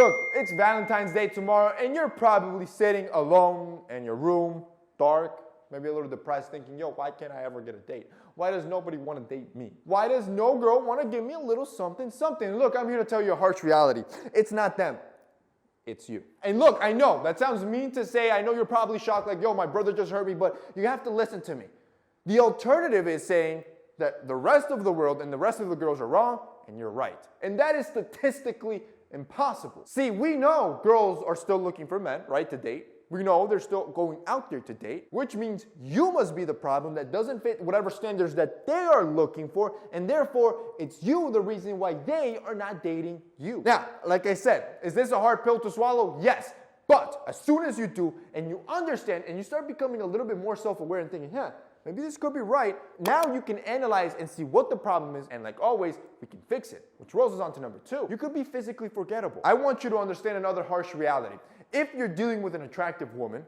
Look, it's Valentine's Day tomorrow, and you're probably sitting alone in your room, dark, maybe a little depressed, thinking, yo, why can't I ever get a date? Why does nobody want to date me? Why does no girl want to give me a little something, something? Look, I'm here to tell you a harsh reality. It's not them. It's you. And look, I know, that sounds mean to say. I know you're probably shocked, like, yo, my brother just hurt me, but you have to listen to me. The alternative is saying that the rest of the world and the rest of the girls are wrong, and you're right. And that is statistically impossible. See, we know girls are still looking for men, right, to date. We know they're still going out there to date, which means you must be the problem that doesn't fit whatever standards that they are looking for, and therefore, it's you the reason why they are not dating you. Now, like I said, is this a hard pill to swallow? Yes. But as soon as you do, and you understand, and you start becoming a little bit more self-aware and thinking, maybe this could be right. Now you can analyze and see what the problem is, and like always, we can fix it. Which rolls us on to number 2. You could be physically forgettable. I want you to understand another harsh reality. If you're dealing with an attractive woman,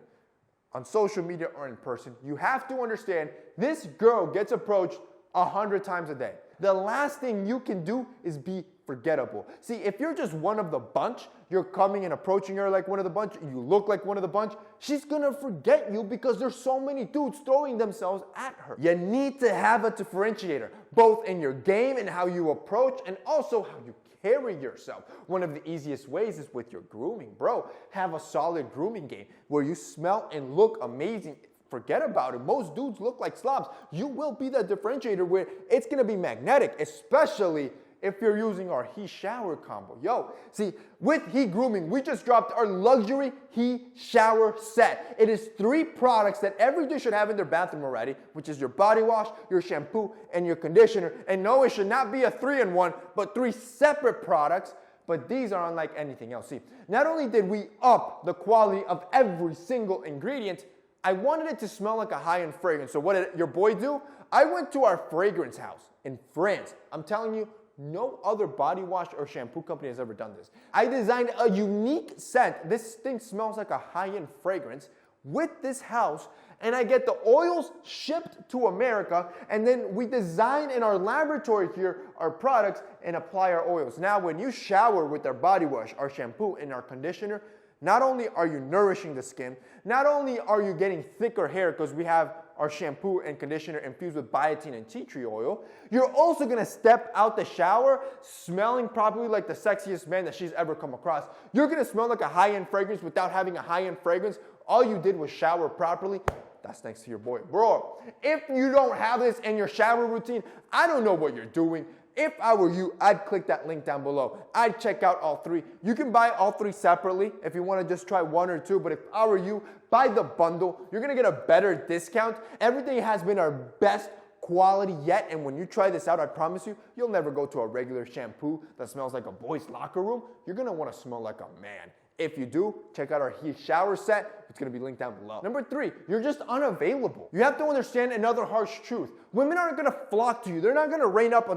on social media or in person, you have to understand this girl gets approached 100 times a day. The last thing you can do is be forgettable. See, if you're just one of the bunch, you're coming and approaching her like one of the bunch, you look like one of the bunch, she's gonna forget you because there's so many dudes throwing themselves at her. You need to have a differentiator, both in your game and how you approach, and also how you carry yourself. One of the easiest ways is with your grooming, bro. Have a solid grooming game where you smell and look amazing. Forget about it. Most dudes look like slobs. You will be that differentiator where it's gonna be magnetic, especially if you're using our He Shower combo. Yo, see, with He Grooming, we just dropped our luxury He Shower set. It is 3 products that every dude should have in their bathroom already, which is your body wash, your shampoo, and your conditioner. And no, it should not be a 3-in-1, but 3 separate products. But these are unlike anything else. See, not only did we up the quality of every single ingredient, I wanted it to smell like a high-end fragrance. So what did your boy do? I went to our fragrance house in France. I'm telling you, no other body wash or shampoo company has ever done this. I designed a unique scent. This thing smells like a high-end fragrance with this house, and I get the oils shipped to America, and then we design in our laboratory here our products and apply our oils. Now, when you shower with our body wash, our shampoo, and our conditioner, not only are you nourishing the skin, not only are you getting thicker hair because we have our shampoo and conditioner infused with biotin and tea tree oil, you're also gonna step out the shower smelling probably like the sexiest man that she's ever come across. You're gonna smell like a high-end fragrance without having a high-end fragrance. All you did was shower properly. That's thanks to your boy. Bro, if you don't have this in your shower routine, I don't know what you're doing. If I were you, I'd click that link down below. I'd check out all 3. You can buy all 3 separately if you want to just try 1 or 2, but if I were you, buy the bundle. You're going to get a better discount. Everything has been our best quality yet, and when you try this out, I promise you, you'll never go to a regular shampoo that smells like a boy's locker room. You're going to want to smell like a man. If you do, check out our He Shower set. It's going to be linked down below. Number 3, you're just unavailable. You have to understand another harsh truth. Women aren't going to flock to you. They're not going to rain up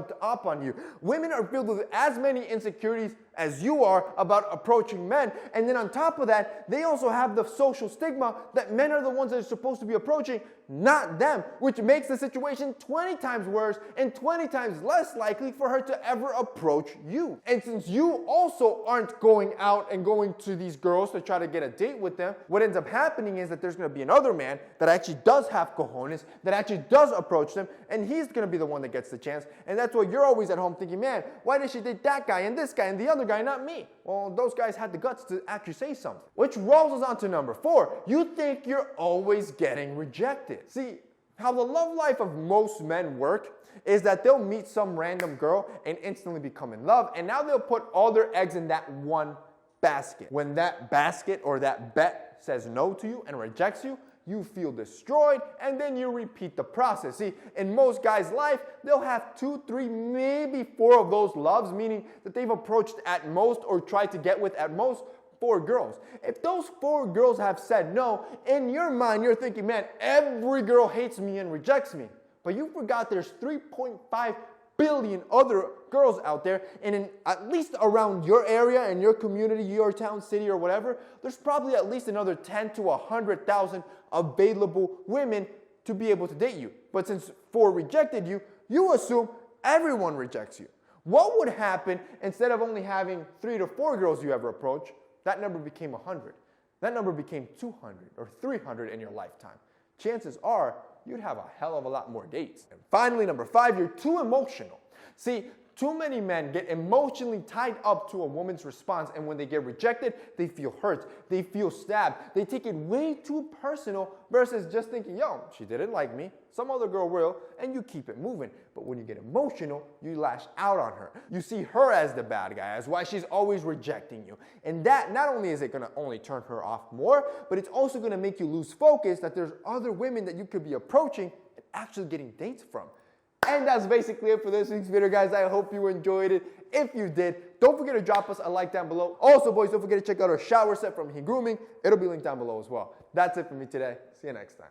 on you. Women are filled with as many insecurities as you are about approaching men. And then on top of that, they also have the social stigma that men are the ones that are supposed to be approaching, not them, which makes the situation 20 times worse and 20 times less likely for her to ever approach you. And since you also aren't going out and going to these girls to try to get a date with them, what ends up happening is that there's going to be another man that actually does have cojones, that actually does approach them, and he's going to be the one that gets the chance. And that's why you're always at home thinking, man, why did she date that guy and this guy and the other guy, not me? Well, those guys had the guts to actually say something. Which rolls us on to number 4. You think you're always getting rejected. See, how the love life of most men work is that they'll meet some random girl and instantly become in love, and now they'll put all their eggs in that one basket. When that basket or that bet says no to you and rejects you, you feel destroyed, and then you repeat the process. See, in most guys' life, they'll have 2, 3, maybe 4 of those loves, meaning that they've approached at most or tried to get with at most 4 girls. If those 4 girls have said no, in your mind, you're thinking, man, every girl hates me and rejects me. But you forgot there's 3.5 billion other girls out there, and in at least around your area and your community, your town, city, or whatever, there's probably at least another 10 to 100,000 available women to be able to date you. But since 4 rejected you, you assume everyone rejects you. What would happen instead of only having 3 to 4 girls you ever approach, that number became 100. That number became 200 or 300 in your lifetime. Chances are you'd have a hell of a lot more dates. And finally, number 5, you're too emotional. See, too many men get emotionally tied up to a woman's response, and when they get rejected, they feel hurt, they feel stabbed, they take it way too personal versus just thinking, yo, she didn't like me, some other girl will, and you keep it moving. But when you get emotional, you lash out on her. You see her as the bad guy, as why she's always rejecting you. And that, not only is it gonna only turn her off more, but it's also gonna make you lose focus that there's other women that you could be approaching and actually getting dates from. And that's basically it for this week's video, guys. I hope you enjoyed it. If you did, don't forget to drop us a like down below. Also, boys, don't forget to check out our shower set from He Grooming. It'll be linked down below as well. That's it for me today. See you next time.